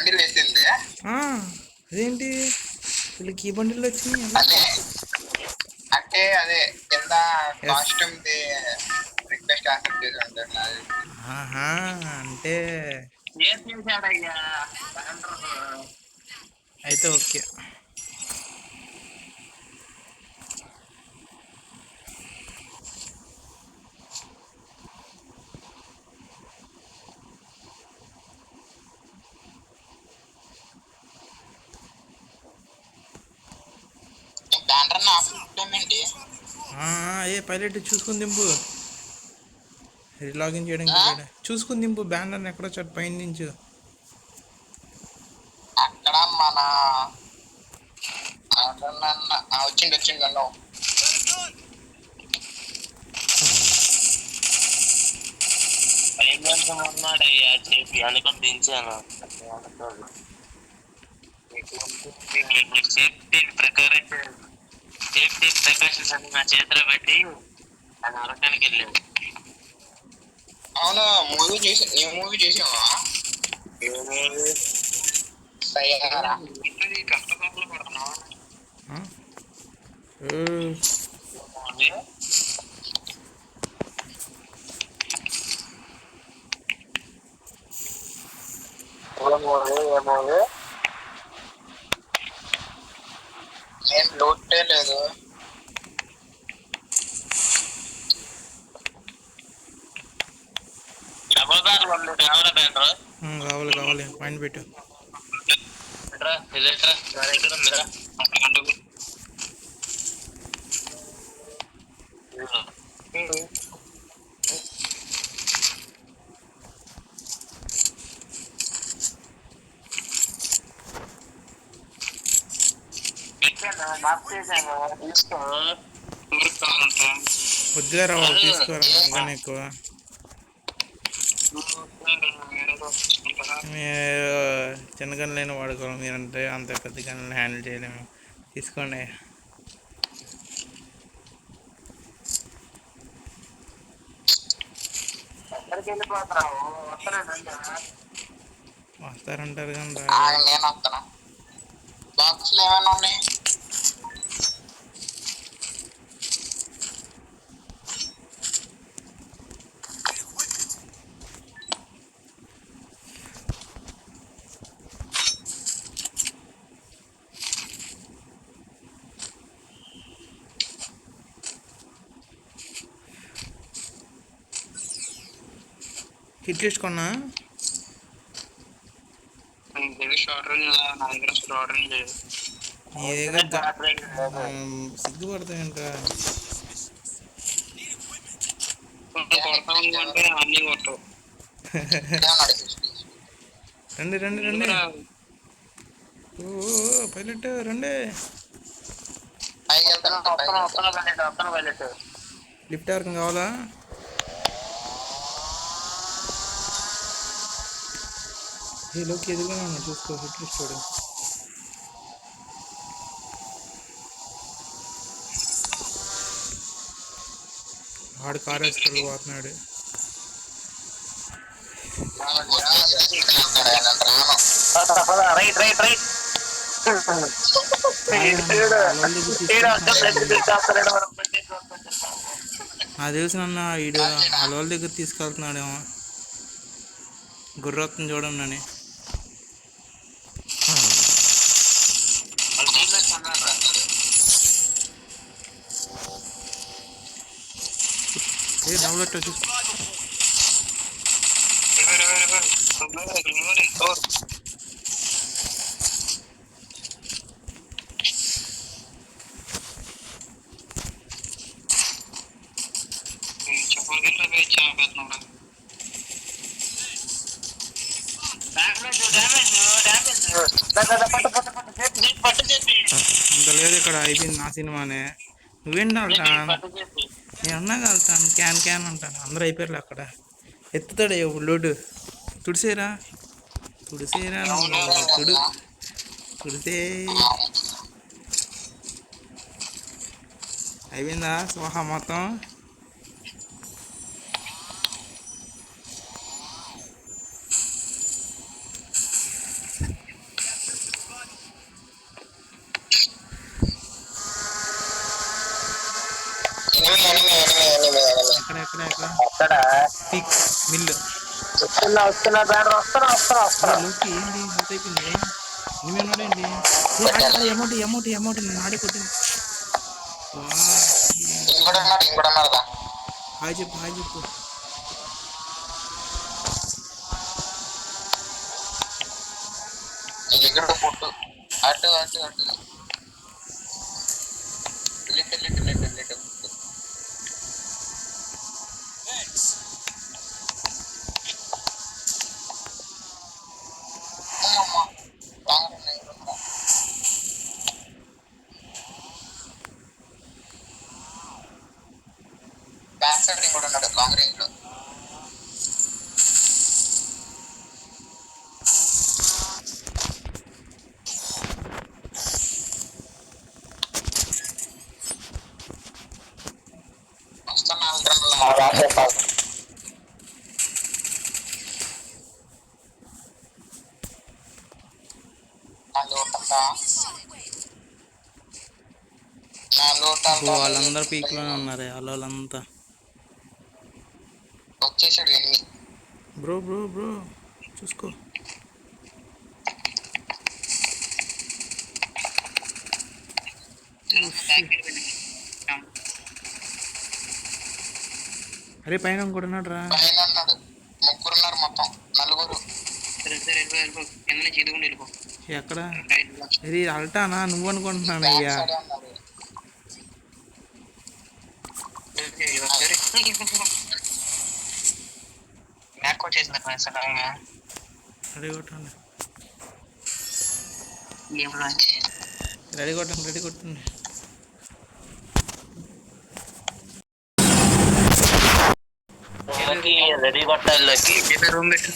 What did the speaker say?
Bundle వేసింది. అదేంటి వీళ్ళకి ఈ బండిలు వచ్చినాయి? అంటే అదే కింద కాస్ట్యూమ్ ది రిక్వెస్ట్ యాక్సెప్ట్ చేసి ఉంటాడు. అంటే అయితే ఓకే. ఏ పైలట్ చూసుకుని దింపు, రీలాగిన్ చేయడానికి చూసుకుని దింపు. బ్యానర్ ఎక్కడో చోటు పైన నుంచి అక్కడ మన వచ్చిండు ఉన్నాడయ్యా చెప్పి అనుకుని దించాను. సేఫ్టీ ప్రికాషన్స్ అన్ని నా చేతిలో పెట్టి అది అరకానికి వెళ్ళాడు. అవును, మూవీ చేసి నీ మూవీ చేసావా? కష్టపడులు పడుతున్నావా? ఏం లోటే లేదు. కావాలి పాయింట్ పెట్టు. వద్దులే రా, తీసుకోరా ఇంకా ఎక్కువ. చిన్న గన్లైనా వాడుకోవాలి, మీరంటే అంత పెద్ద గన్లను హ్యాండిల్ చేయలేము. తీసుకోండి. వస్తారంటారు కానీ నేను వస్తాను. బాక్స్లు ఏమైనా ఉన్నాయి? హిట్ లిస్ట్ కొన్నా సిగ్గుపడతాయి ఇంకా. రండి రండి రండి, ఓ పైలట్ రండి. లిఫ్ట్ ఎవరికి కావాలా? లోకి ఎదురుగానే ఉన్నా, చూసుకో. హిట్ లిస్ట్ చూడు. వాడు కారు వేసుకొని పోతున్నాడు. నాకు తెలిసిన వీడు వాళ్ళ దగ్గర తీసుకెళ్తున్నాడేమో. గుర్రొత్తం చూడండి అని. డబుల్ వచ్చి అంత లేదు ఇక్కడ. అయిపోయింది నా సినిమానే. నువ్వేంటి వెళ్తాను, నేను అన్నాగా వెళ్తాను. క్యాన్ క్యాన్ అంటాను. అందరూ అయిపోయారు అక్కడ. ఎత్తుతాడు లోడు. తుడిసేరా తుడిసేరా తుడిసే. అయిపోయిందా స్వాహా మొత్తం? Enemy enemy enemy enemy enemy ఎక్కడ ఎక్కడ ఎక్కడ అక్కడ పీక్ మిల్లు. వస్తున్నా బ్యాటర్ వస్తున్నా లోకి ఏంటి హెల్త్ అయిపోయింది. ఎనిమి ఉన్నాడేంటి? అమౌంట్ అమౌంట్ అమౌంట్ నేను ఆడే కొట్టింది. ఇంకోటి హాయ్ చెప్పు హాయ్ చెప్పు. ఇక్కడ ఫుడ్ అటు అటు అటు little little little little back side ఇంకోటి ఉన్నాడు లాంగ్ రేంజ్ లో. వాళ్ళందరూ పీక్లోనే ఉన్నారు. వాళ్ళంతా వచ్చేసాడు ఎనిమి. బ్రో బ్రో బ్రో చూసుకో. అరే పైన ఇంకోటి ఉన్నాడు రా. పైన ఉన్నాడు. ముగ్గురున్నారు మొత్తం నలుగురు. ఎక్కడ? ఇది అల్టానా నువ్వు అనుకుంటున్నాను అయ్యా. రెడీ కొట్టండి రెడీ కొట్టండి రెడీ కొట్టండి. రెడీ కొట్టాలి రూమ్ పెట్టు.